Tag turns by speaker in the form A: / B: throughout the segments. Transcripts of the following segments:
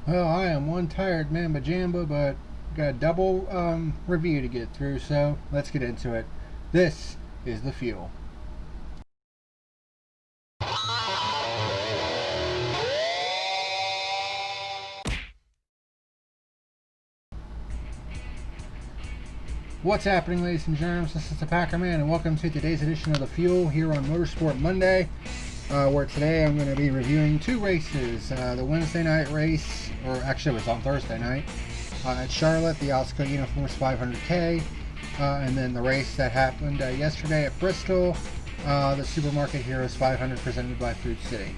A: Well, I am one tired mamba jamba, but got a double review to get through, so let's get into it. This is the fuel. What's happening, ladies and germs? This is the PackerMan, and welcome to today's edition of the Fuel here on Motorsport Monday, where today I'm going to be reviewing two races. The Wednesday night race, or actually it was on Thursday night, at Charlotte, the Alsco Uniforms 500K, and then the race that happened yesterday at Bristol, the Supermarket Heroes 500 presented by Food City.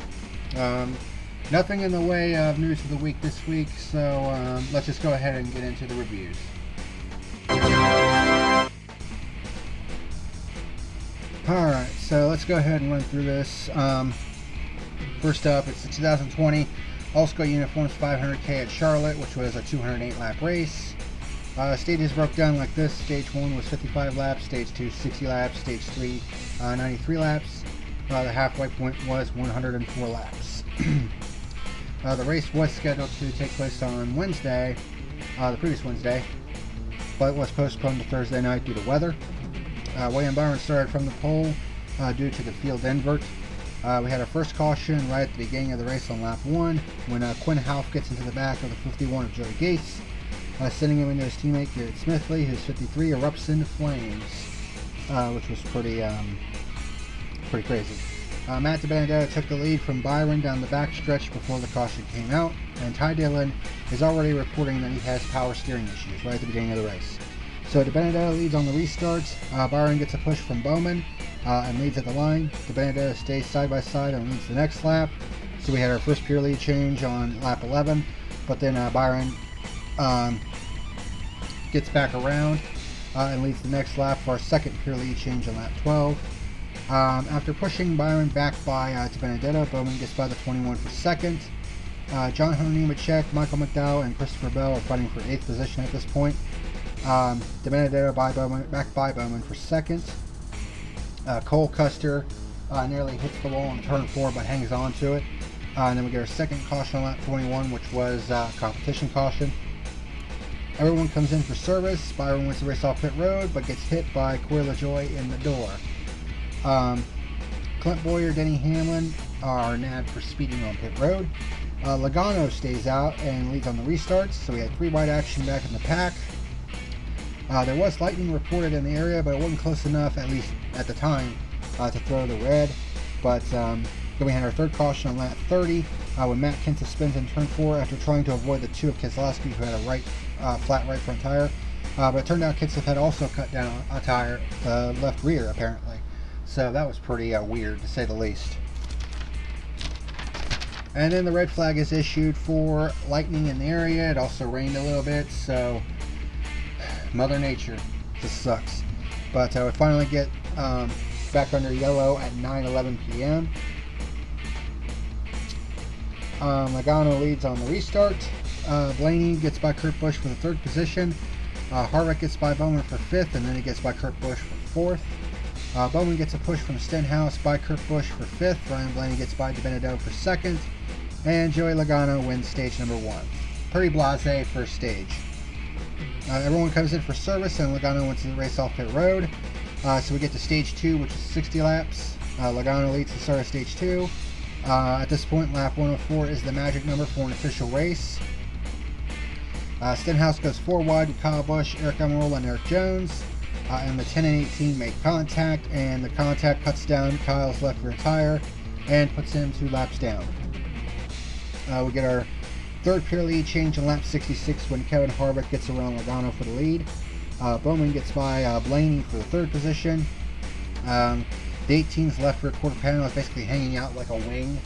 A: Nothing in the way of news of the week this week, so let's just go ahead and get into the reviews. Alright, so let's go ahead and run through this. First up, it's the 2020 Alsco Uniforms 500K at Charlotte, which was a 208 lap race. Stages broke down like this. Stage 1 was 55 laps, Stage 2 60 laps, Stage 3 93 laps. The halfway point was 104 laps. The race was scheduled to take place on Wednesday, the previous Wednesday, but was postponed to Thursday night due to weather. William Byron started from the pole due to the field invert. We had our first caution right at the beginning of the race on lap 1 when Quinn Houff gets into the back of the 51 of Joey Gase, sending him into his teammate Garrett Smithley, whose 53 erupts into flames, which was pretty crazy. Matt DiBenedetto took the lead from Byron down the back stretch before the caution came out, and Ty Dillon is already reporting that he has power steering issues right at the beginning of the race. So DiBenedetto leads on the restarts. Byron gets a push from Bowman and leads at the line. DiBenedetto stays side by side and leads the next lap. So we had our first pure lead change on lap 11, but then Byron gets back around and leads the next lap for our second pure lead change on lap 12. After pushing Byron back by DiBenedetto, Bowman gets by the 21 for second. John Hunter Nemechek, Michael McDowell, and Christopher Bell are fighting for 8th position at this point. DiBenedetto back by Bowman for second. Cole Custer nearly hits the wall in turn 4 but hangs on to it. And then we get our second caution on lap 21, which was competition caution. Everyone comes in for service. Byron wins the race off pit road but gets hit by Corey LaJoie in the door. Clint Boyer, Denny Hamlin are nabbed for speeding on pit road. Logano stays out and leads on the restarts, so we had 3 wide action back in the pack. There was lightning reported in the area, but it wasn't close enough, at least at the time, to throw the red. But then we had our third caution on lap 30 when Matt Kenseth spins in turn 4 after trying to avoid the 2 of Keselowski, who had a flat right front tire. But it turned out Kenseth had also cut down a tire, the left rear, apparently. So that was pretty weird, to say the least. And then the red flag is issued for lightning in the area. It also rained a little bit, so Mother Nature just sucks. But we finally get back under yellow at 9:11 p.m. Logano leads on the restart. Blaney gets by Kurt Busch for the 3rd position. Harvick gets by Bowman for 5th, and then he gets by Kurt Busch for 4th. Bowman gets a push from Stenhouse by Kurt Busch for 5th. Ryan Blaney gets by DiBenedetto for 2nd. And Joey Logano wins stage number 1. Pretty blasé first stage. Everyone comes in for service, and Logano wins the race off pit road. So we get to stage 2, which is 60 laps. Logano leads the start of stage 2. At this point, lap 104 is the magic number for an official race. Stenhouse goes 4 wide with Kyle Busch, Eric Almirola, and Eric Jones. And the 10 and 18 make contact, and the contact cuts down Kyle's left rear tire and puts him 2 laps down. We get our third pure lead change in lap 66 when Kevin Harvick gets around Logano for the lead. Bowman gets by Blaney for the 3rd position. The 18's left rear quarter panel is basically hanging out like a wing.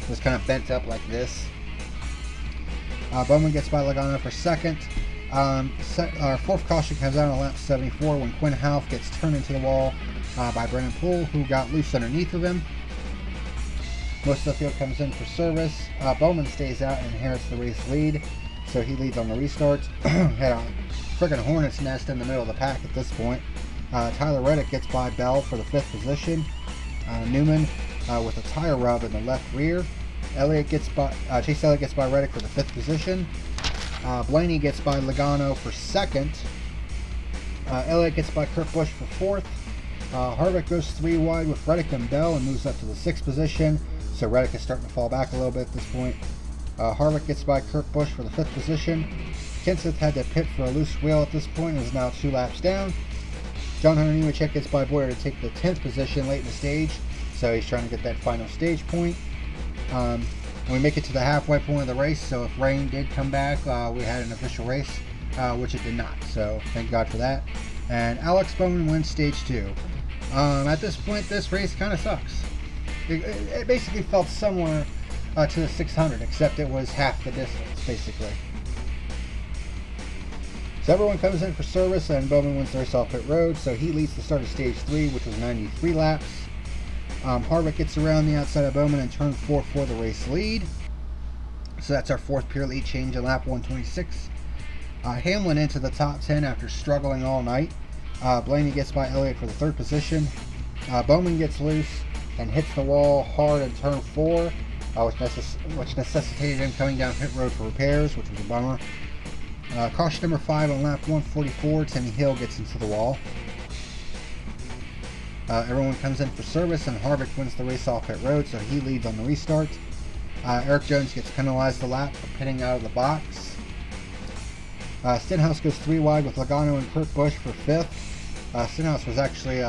A: Just kind of bent up like this. Bowman gets by Logano for 2nd. Our 4th caution comes out on lap 74 when Quinn Houff gets turned into the wall by Brennan Poole, who got loose underneath of him. Most of the field comes in for service. Bowman stays out and inherits the race lead, so he leads on the restarts. Had a friggin' hornet's nest in the middle of the pack at this point. Tyler Reddick gets by Bell for the 5th position. Newman with a tire rub in the left rear. Chase Elliott gets by Reddick for the 5th position. Blaney gets by Logano for 2nd. Elliott gets by Kurt Busch for 4th. Harvick goes 3 wide with Reddick and Bell and moves up to the 6th position. So Reddick is starting to fall back a little bit at this point. Harvick gets by Kurt Busch for the 5th position. Kenseth had to pit for a loose wheel at this point and is now 2 laps down. John Hunter Nemechek gets by Boyer to take the 10th position late in the stage. So he's trying to get that final stage point. And we make it to the halfway point of the race. So if rain did come back, we had an official race, which it did not. So thank God for that. And Alex Bowman wins stage 2. At this point, this race kind of sucks. It basically felt similar to the 600, except it was half the distance, basically. So everyone comes in for service, and Bowman wins the race off pit road, so he leads the start of stage 3, which was 93 laps. Harvick gets around the outside of Bowman in turn 4 for the race lead. So that's our 4th pure lead change in lap 126. Hamlin into the top 10 after struggling all night. Blaney gets by Elliott for the 3rd position. Bowman gets loose and hits the wall hard in turn 4, which necessitated him coming down pit road for repairs, which was a bummer. Caution number 5 on lap 144, Timmy Hill gets into the wall. Everyone comes in for service, and Harvick wins the race off pit road, so he leads on the restart. Eric Jones gets penalized a lap for pitting out of the box. Stenhouse goes 3 wide with Logano and Kurt Busch for 5th. Stenhouse was actually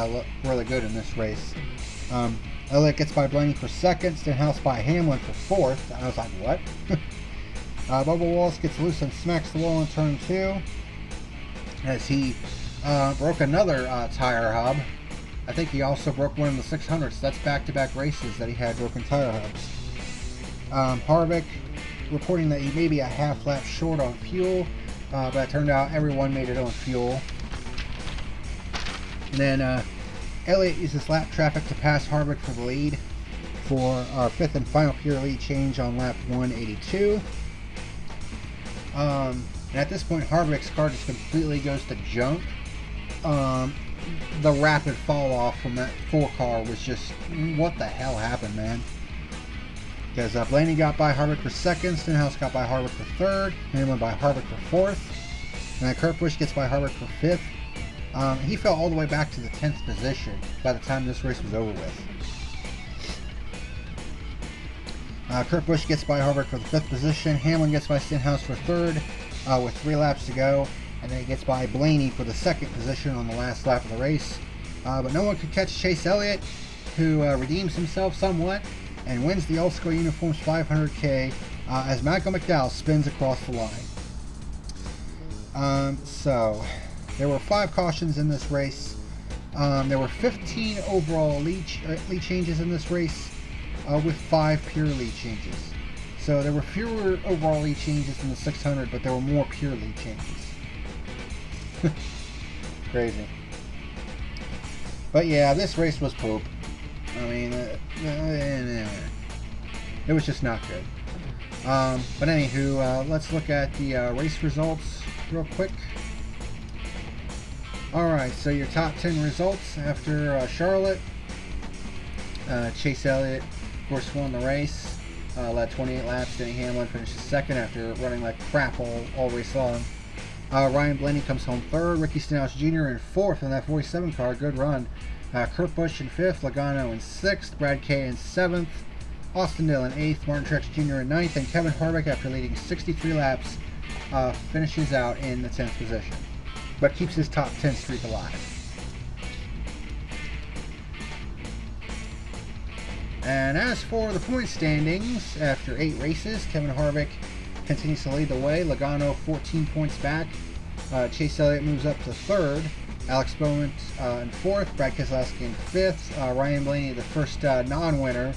A: really good in this race. Elliott gets by Blaney for 2nd, Stenhouse by Hamlin for 4th. I was like, what? Bubba Wallace gets loose and smacks the wall in turn 2 as he broke another tire hub. I think he also broke one in the 600s. So that's back-to-back races that he had broken tire hubs. Harvick reporting that he may be a half lap short on fuel. But it turned out everyone made it on fuel. And then Elliott uses lap traffic to pass Harvick for the lead for our 5th and final pure lead change on lap 182. And at this point, Harvick's car just completely goes to junk. The rapid fall off from that 4 car was just, what the hell happened, man? Because Blaney got by Harvick for 2nd, Stenhouse got by Harvick for 3rd, Hamlin by Harvick for 4th, and then Kurt Busch gets by Harvick for 5th. He fell all the way back to the 10th position by the time this race was over with. Kurt Busch gets by Harvick for the 5th position, Hamlin gets by Stenhouse for 3rd with 3 laps to go, and then he gets by Blaney for the 2nd position on the last lap of the race. But no one could catch Chase Elliott, who redeems himself somewhat and wins the Alsco Uniforms 500K as Malcolm McDowell spins across the line. So, there were 5 cautions in this race. There were 15 overall lead changes in this race with 5 pure lead changes. So there were fewer overall lead changes in the 600, but there were more pure lead changes. Crazy. But yeah, this race was poop. I mean, it was just not good. But anywho, let's look at the race results real quick. Alright, so your top 10 results after Charlotte. Chase Elliott, of course, won the race. Led 28 laps. Denny Hamlin finishes 2nd after running like crap all race long. Ryan Blaney comes home 3rd. Ricky Stenhouse Jr. in 4th in that 47 car. Good run. Kurt Busch in 5th. Logano in 6th. Brad Kay in 7th. Austin Dillon in 8th. Martin Truex Jr. in 9th. And Kevin Harvick, after leading 63 laps, finishes out in the 10th position, but keeps his top 10 streak alive. And as for the point standings, after 8 races, Kevin Harvick continues to lead the way. Logano 14 points back. Chase Elliott moves up to 3rd. Alex Bowman in 4th. Brad Keselowski in 5th. Ryan Blaney, the first non-winner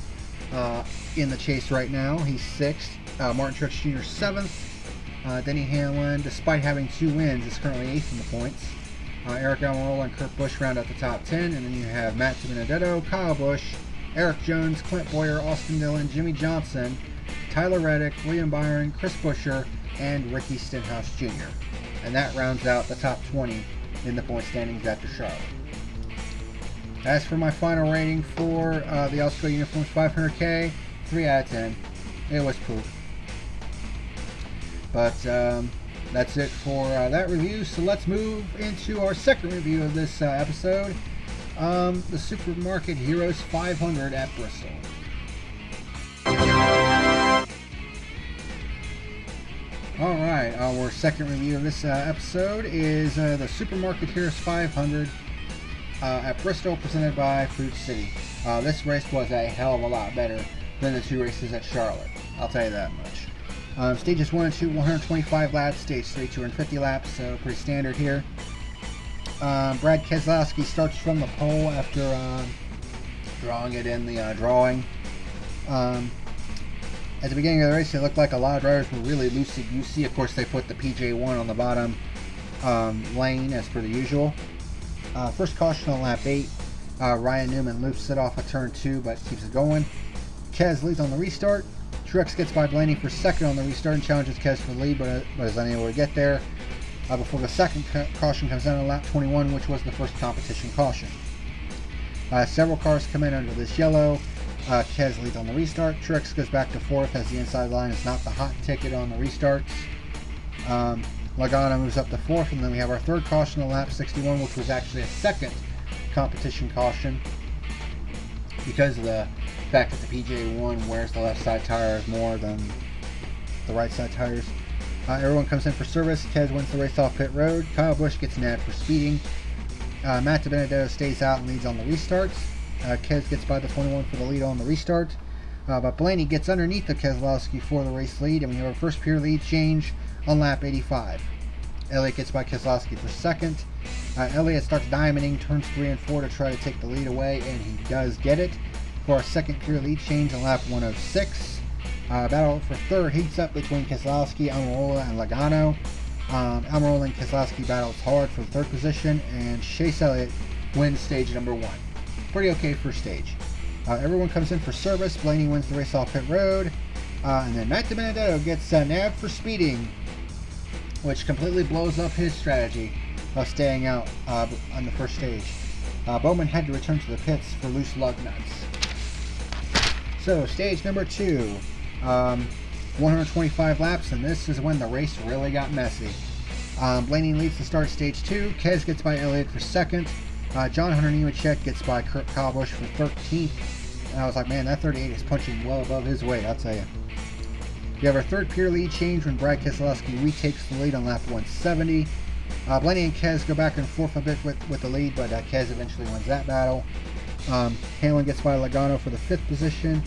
A: in the chase right now. He's 6th. Martin Truex Jr. 7th. Denny Hamlin, despite having 2 wins, is currently 8th in the points. Eric Almirola and Kurt Busch round out the top 10. And then you have Matt DiBenedetto, Kyle Busch, Eric Jones, Clint Boyer, Austin Dillon, Jimmy Johnson, Tyler Reddick, William Byron, Chris Buescher, and Ricky Stenhouse Jr. And that rounds out the top 20 in the point standings after Charlotte. As for my final rating for the Alsco Uniforms 500K, 3 out of 10. It was poop. But that's it for that review. So let's move into our second review of this episode. The Supermarket Heroes 500 at Bristol. Alright, our second review of this episode is the Supermarket Heroes 500 at Bristol, presented by Fruit City. This race was a hell of a lot better than the two races at Charlotte, I'll tell you that much. Stages 1 and 2, 125 laps. Stage 3, 250 laps, so pretty standard here. Brad Keselowski starts from the pole after drawing it in the drawing. At the beginning of the race, it looked like a lot of drivers were really loosey-goosey. Of course, they put the PJ1 on the bottom lane, as per the usual. First caution on lap 8. Ryan Newman loops it off of turn 2, but keeps it going. Kez leads on the restart. Truex gets by Blaney for second on the restart and challenges Kez for the lead, but is unable to get there before the second caution comes down on lap 21, which was the first competition caution. Several cars come in under this yellow. Kez leads on the restart. Truex goes back to fourth as the inside line is not the hot ticket on the restarts. Logano moves up to fourth, and then we have our third caution on lap 61, which was actually a second competition caution because of the fact that the PJ1 wears the left side tires more than the right side tires. Everyone comes in for service. Kez wins the race off pit road. Kyle Busch gets nabbed for speeding. Matt DiBenedetto stays out and leads on the restarts. Kez gets by the 21 for the lead on the restart. But Blaney gets underneath the Keselowski for the race lead, and we have our first pure lead change on lap 85. Elliott gets by Keselowski for second. Elliott starts diamonding turns 3 and 4 to try to take the lead away, and he does get it for our second pure lead change on lap 106. Battle for third heats up between Keselowski, Almirola, and Logano. Almirola and Keselowski battles hard for the third position, and Chase Elliott wins stage number 1. Pretty okay first stage. Everyone comes in for service. Blaney wins the race off pit road. And then Matt DiBenedetto gets nabbed for speeding, which completely blows up his strategy of staying out on the first stage. Bowman had to return to the pits for loose lug nuts. So, stage number 2. 125 laps, and this is when the race really got messy. Blaney leads to start stage 2. Kez gets by Elliott for second. John Hunter Nemechek gets by Kyle Busch for 13th. And I was like, man, that 38 is punching well above his weight, I'll tell you. We have our third pure lead change when Brad Keselowski retakes the lead on lap 170. Blaney and Kez go back and forth a bit with the lead, but Kez eventually wins that battle. Hamlin gets by Logano for the 5th position.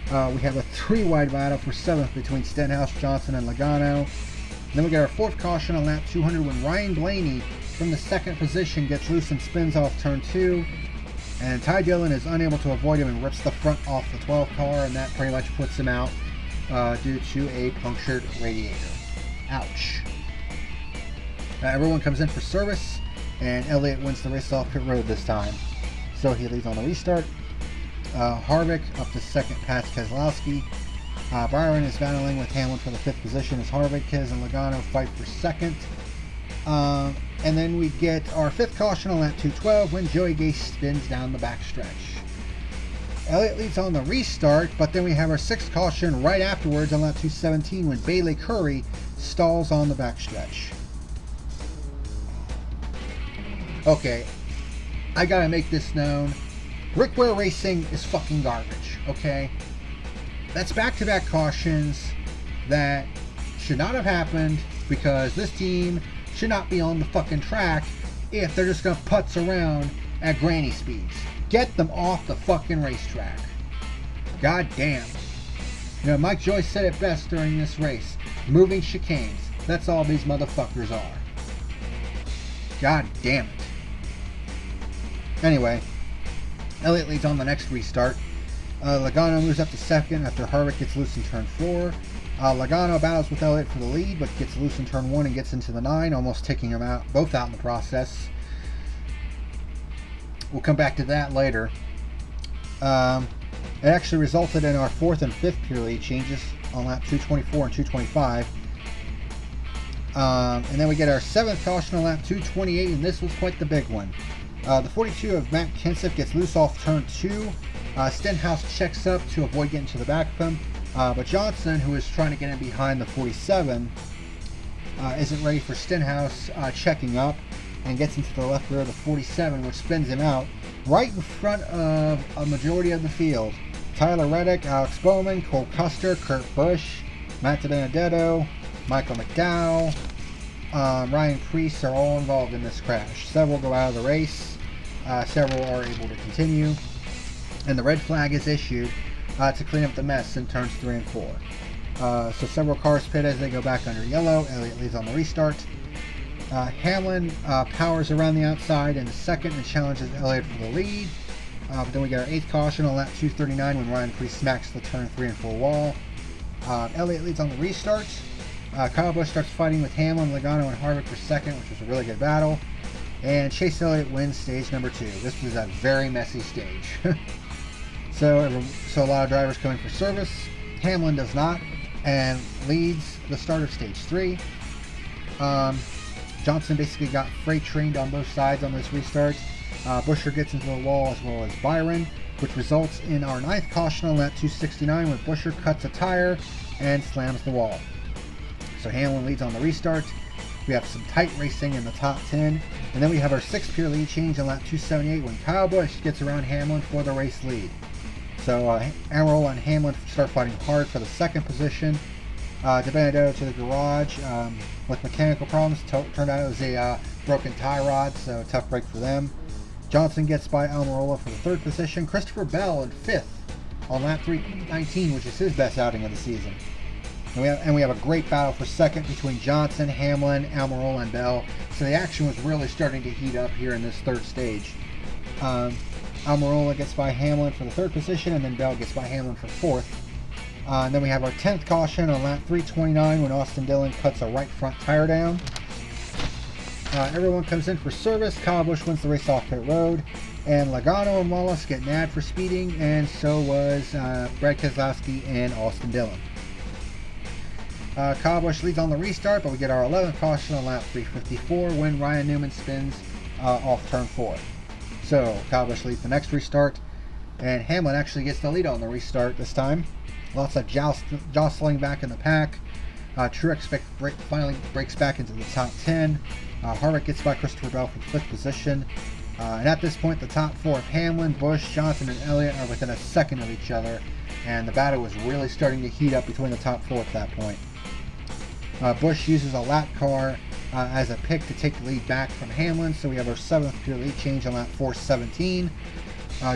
A: We have a 3-wide battle for 7th between Stenhouse, Johnson, and Logano. Then we get our 4th caution on lap 200 when Ryan Blaney from the 2nd position gets loose and spins off turn 2. And Ty Dillon is unable to avoid him and rips the front off the 12 car, and that pretty much puts him out due to a punctured radiator. Ouch. Everyone comes in for service, and Elliott wins the race off pit road this time. So he leads on the restart. Harvick up to second past Keselowski. Byron is battling with Hamlin for the 5th position as Harvick, Kez, and Logano fight for second. And then we get our 5th caution on lap 212 when Joey Gase spins down the backstretch. Elliott leads on the restart, but then we have our 6th caution right afterwards on lap 217 when Bailey Curry stalls on the backstretch. Okay, I gotta make this known. Brickware Racing is fucking garbage, okay? That's back-to-back cautions that should not have happened because this team should not be on the fucking track if they're just gonna putz around at granny speeds. Get them off the fucking racetrack. God damn. You know, Mike Joyce said it best during this race. Moving chicanes. That's all these motherfuckers are. God damn it. Anyway, Elliott leads on the next restart. Logano moves up to second after Harvick gets loose in turn 4. Logano battles with Elliott for the lead, but gets loose in turn 1 and gets into the 9, almost taking them out, both out in the process. We'll come back to that later. It actually resulted in our 4th and 5th pure lead changes on lap 224 and 225. And then we get our 7th caution on lap 228, and this was quite the big one. The 42 of Matt Kenseth gets loose off turn 2. Stenhouse checks up to avoid getting to the back of him. But Johnson, who is trying to get in behind the 47, isn't ready for Stenhouse checking up and gets into the left rear of the 47, which spins him out right in front of a majority of the field. Tyler Reddick, Alex Bowman, Cole Custer, Kurt Busch, Matt DiBenedetto, Michael McDowell, Ryan Preece are all involved in this crash. Several go out of the race, several are able to continue, and the red flag is issued to clean up the mess in turns 3 and 4. So several cars pit as they go back under yellow. Elliott leads on the restart. Hamlin powers around the outside in the second and challenges Elliott for the lead. But then we get our 8th caution on lap 239 when Ryan Preece smacks the turn 3 and 4 wall. Elliott leads on the restart. Kyle Busch starts fighting with Hamlin, Logano, and Harvick for second, which was a really good battle. And Chase Elliott wins stage number 2. This was a very messy stage. So a lot of drivers come in for service. Hamlin does not and leads the start of stage 3. Johnson basically got freight trained on both sides on this restart. Buescher gets into the wall as well as Byron, which results in our 9th caution on lap 269 when Buescher cuts a tire and slams the wall. So Hamlin leads on the restart. We have some tight racing in the top 10. And then we have our 6th pure lead change on lap 278 when Kyle Busch gets around Hamlin for the race lead. So Amarola and Hamlin start fighting hard for the 2nd position. DiBenedetto to the garage with mechanical problems. Turned out it was a broken tie rod, so tough break for them. Johnson gets by Almirola for the 3rd position. Christopher Bell in 5th on lap 319, which is his best outing of the season. And we have a great battle for 2nd between Johnson, Hamlin, Almirola, and Bell. So the action was really starting to heat up here in this 3rd stage. Almirola gets by Hamlin for the 3rd position, and then Bell gets by Hamlin for 4th. And then we have our 10th caution on lap 329 when Austin Dillon cuts a right front tire down. Everyone comes in for service. Kyle Busch wins the race off pit road. And Logano and Wallace get nabbed for speeding, and so was Brad Keselowski and Austin Dillon. Kyle Busch leads on the restart, but we get our 11th caution on lap 354 when Ryan Newman spins off turn 4. So Kyle Busch leads the next restart, and Hamlin actually gets the lead on the restart this time. Lots of jostling back in the pack. Truex finally breaks back into the top 10. Harvick gets by Christopher Bell for the 5th position. And at this point, the top 4 of Hamlin, Busch, Johnson, and Elliott are within a second of each other. And the battle was really starting to heat up between the top 4 at that point. Busch uses a lap car as a pick to take the lead back from Hamlin. So we have our 7th pure lead change on lap 417.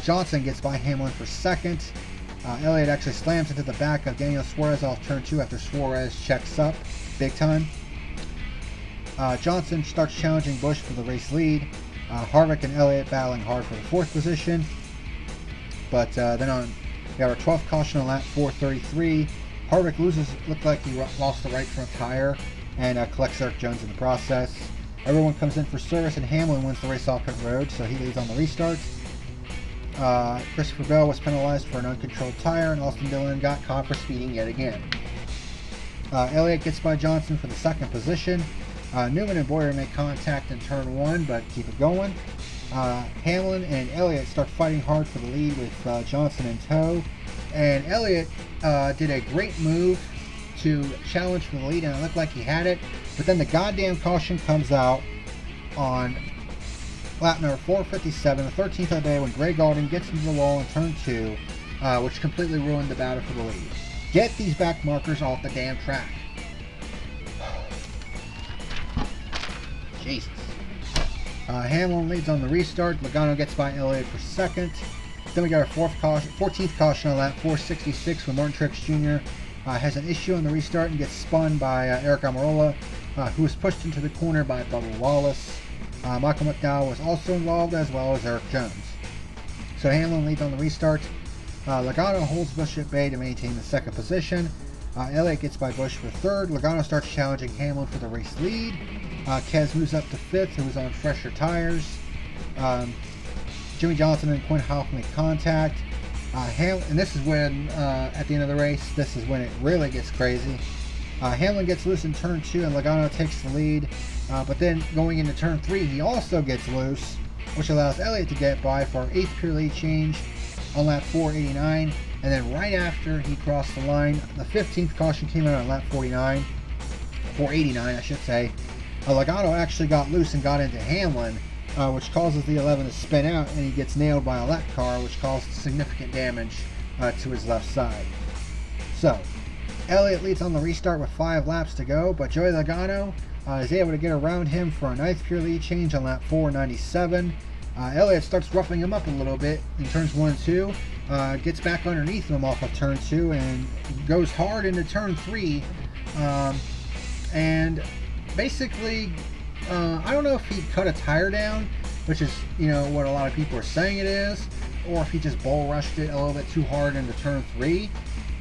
A: Johnson gets by Hamlin for 2nd. Elliott actually slams into the back of Daniel Suarez off turn 2 after Suarez checks up big time. Johnson starts challenging Busch for the race lead. Harvick and Elliott battling hard for the 4th position. But then we have our 12th caution on lap 433. Harvick looked like he lost the right front tire and collects Eric Jones in the process. Everyone comes in for service and Hamlin wins the race off pit road, so he leads on the restart. Christopher Bell was penalized for an uncontrolled tire, and Austin Dillon got caught for speeding yet again. Elliott gets by Johnson for the 2nd position. Newman and Boyer make contact in turn 1, but keep it going. Hamlin and Elliott start fighting hard for the lead with Johnson in tow. And Elliott did a great move to challenge for the lead, and it looked like he had it. But then the goddamn caution comes out on lap number 457, the 13th of the day, when Greg Gaulding gets into the wall in turn 2, which completely ruined the battle for the lead. Get these back markers off the damn track. Jesus. Hamlin leads on the restart. Logano gets by Elliott for 2nd. Then we got our 14th caution on lap 466 when Martin Truex Jr. Has an issue on the restart and gets spun by Eric Almirola, who was pushed into the corner by Bubba Wallace. Michael McDowell was also involved, as well as Eric Jones. So Hamlin leads on the restart. Logano holds Busch at bay to maintain the 2nd position. Elliott gets by Busch for 3rd. Logano starts challenging Hamlin for the race lead. Kez moves up to 5th, who was on fresher tires. Jimmy Johnson and Quinn Houff make contact. And this is when, at the end of the race, this is when it really gets crazy. Hamlin gets loose in turn 2 and Logano takes the lead. But then going into turn 3, he also gets loose, which allows Elliott to get by for our 8th pure lead change on lap 489. And then right after he crossed the line, the 15th caution came out on lap 49, 489 I should say. Logano actually got loose and got into Hamlin, which causes the 11 to spin out, and he gets nailed by a lap car, which caused significant damage to his left side. So, Elliott leads on the restart with 5 laps to go, but Joey Logano is able to get around him for a 9th pure lead change on lap 497. Elliott starts roughing him up a little bit in turns 1 and 2, gets back underneath him off of turn 2, and goes hard into turn 3, and basically, I don't know if he cut a tire down, which is, you know, what a lot of people are saying it is, or if he just bull rushed it a little bit too hard into turn 3,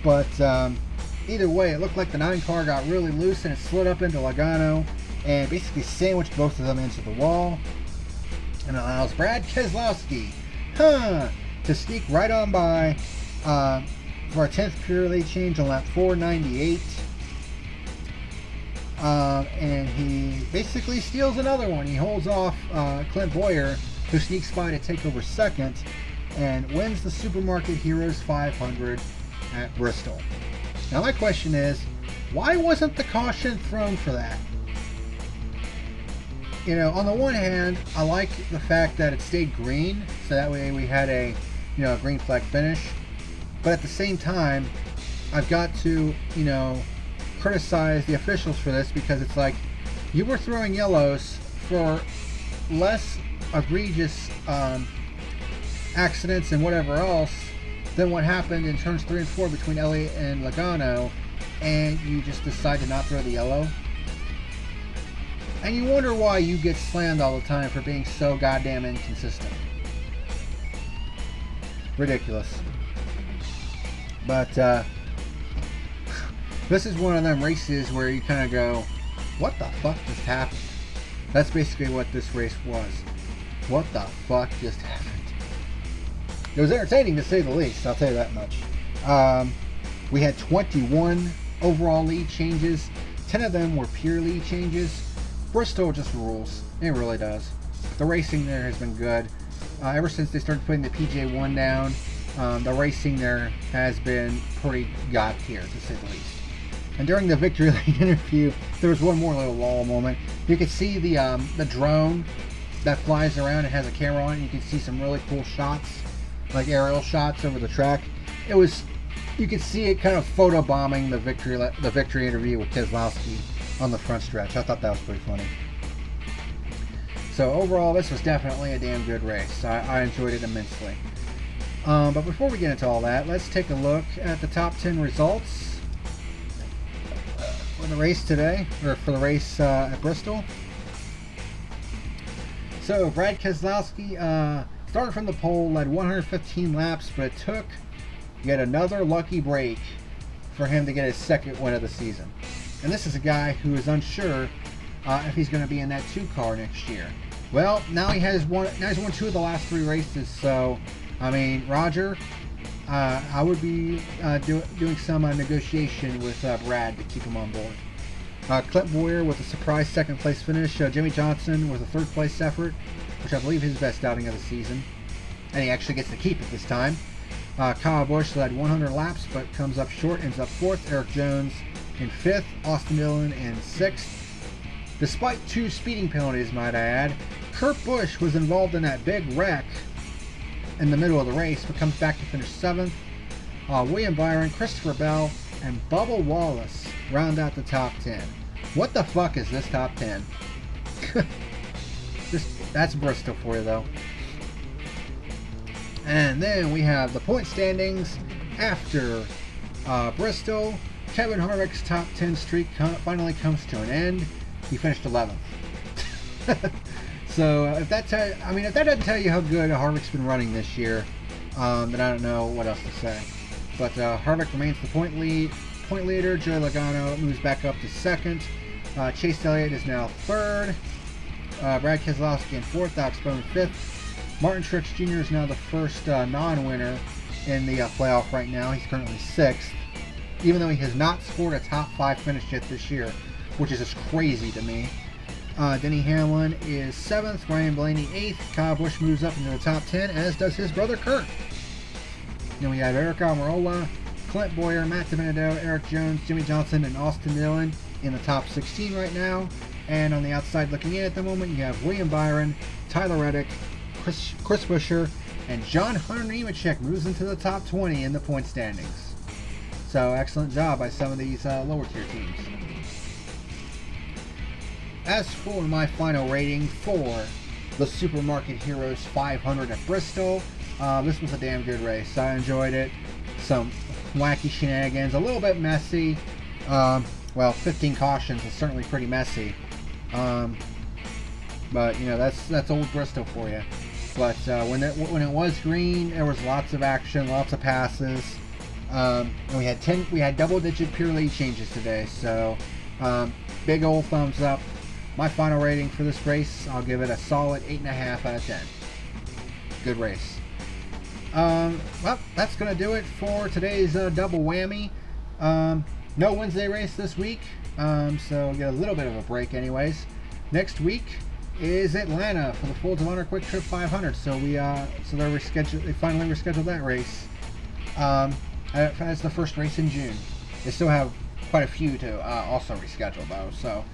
A: but either way, it looked like the 9 car got really loose and it slid up into Logano and basically sandwiched both of them into the wall, and allows Brad Keselowski to sneak right on by for a 10th pure lead change on lap 498. And he basically steals another one. He holds off Clint Bowyer, who sneaks by to take over second, and wins the Supermarket Heroes 500 at Bristol. Now my question is, why wasn't the caution thrown for that? You know, on the one hand, I like the fact that it stayed green, so that way we had a, you know, a green flag finish. But at the same time, I've got to, you know, criticize the officials for this, because it's like, you were throwing yellows for less egregious accidents and whatever else than what happened in turns 3 and 4 between Elliott and Logano, and you just decide to not throw the yellow. And you wonder why you get slammed all the time for being so goddamn inconsistent. Ridiculous. But this is one of them races where you kind of go, what the fuck just happened? That's basically what this race was. What the fuck just happened? It was entertaining to say the least, I'll tell you that much. We had 21 overall lead changes. 10 of them were pure lead changes. Bristol just rules. It really does. The racing there has been good. Ever since they started putting the PJ1 down, the racing there has been pretty god tier, to say the least. And during the victory lane interview, there was one more little lull moment. You could see the drone that flies around and has a camera on it. You can see some really cool shots, like aerial shots over the track. It was, you could see it kind of photobombing the victory interview with Keselowski on the front stretch. I thought that was pretty funny. So overall, this was definitely a damn good race. I enjoyed it immensely. But before we get into all that, let's take a look at the top 10 results for the race today, or for the race at Bristol. So Brad Keselowski started from the pole, led 115 laps, but it took yet another lucky break for him to get his second win of the season. And this is a guy who is unsure if he's going to be in that 2 car next year. Well, now he's won 2 of the last 3 races, so I mean, Roger, I would be doing some negotiation with Brad to keep him on board. Clint Bowyer with a surprise second place finish. Jimmy Johnson with a 3rd place effort, which I believe is his best outing of the season. And he actually gets to keep it this time. Kyle Busch led 100 laps but comes up short, ends up 4th. Eric Jones in 5th. Austin Dillon in 6th. Despite 2 speeding penalties, might I add, Kurt Busch was involved in that big wreck in the middle of the race, but comes back to finish 7th. William Byron, Christopher Bell, and Bubba Wallace round out the top 10. What the fuck is this top 10? That's Bristol for you, though. And then we have the point standings after Bristol. Kevin Harvick's top 10 streak finally comes to an end. He finished 11th. So if that doesn't tell you how good Harvick's been running this year, then I don't know what else to say. But Harvick remains the point leader. Joey Logano moves back up to 2nd. Chase Elliott is now 3rd. Brad Keselowski in 4th. Alex Bowman 5th. Martin Truex Jr. is now the first non-winner in the playoff right now. He's currently 6th, even though he has not scored a top 5 finish yet this year, which is just crazy to me. Denny Hamlin is 7th, Ryan Blaney 8th, Kyle Busch moves up into the top 10, as does his brother Kurt. Then we have Eric Almirola, Clint Boyer, Matt DiBenedetto, Eric Jones, Jimmy Johnson, and Austin Dillon in the top 16 right now. And on the outside looking in at the moment, you have William Byron, Tyler Reddick, Chris Buescher, and John Hunter Nemechek moves into the top 20 in the point standings. So excellent job by some of these lower tier teams. As for my final rating for the Supermarket Heroes 500 at Bristol, this was a damn good race. I enjoyed it. Some wacky shenanigans, a little bit messy. Well, 15 cautions is certainly pretty messy. But you know, that's old Bristol for you. But when it was green, there was lots of action, lots of passes. And we had double-digit pure lead changes today. So big old thumbs up. My final rating for this race, I'll give it a solid 8.5 out of 10. Good race. Well, that's going to do it for today's double whammy. No Wednesday race this week, so we'll get a little bit of a break anyways. Next week is Atlanta for the Folds of Honor Quick Trip 500. So they finally rescheduled that race as the first race in June. They still have quite a few to also reschedule though, so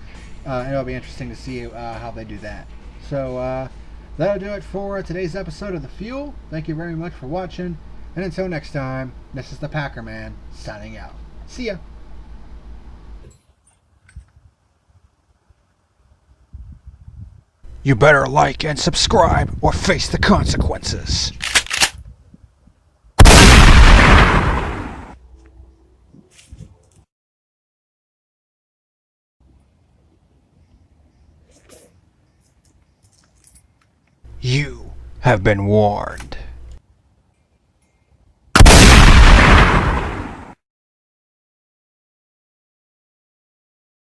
A: it'll be interesting to see how they do that. So that'll do it for today's episode of The Fuel. Thank you very much for watching, and until next time, this is the PackerMan signing out. See ya.
B: You better like and subscribe or face the consequences. You have been warned.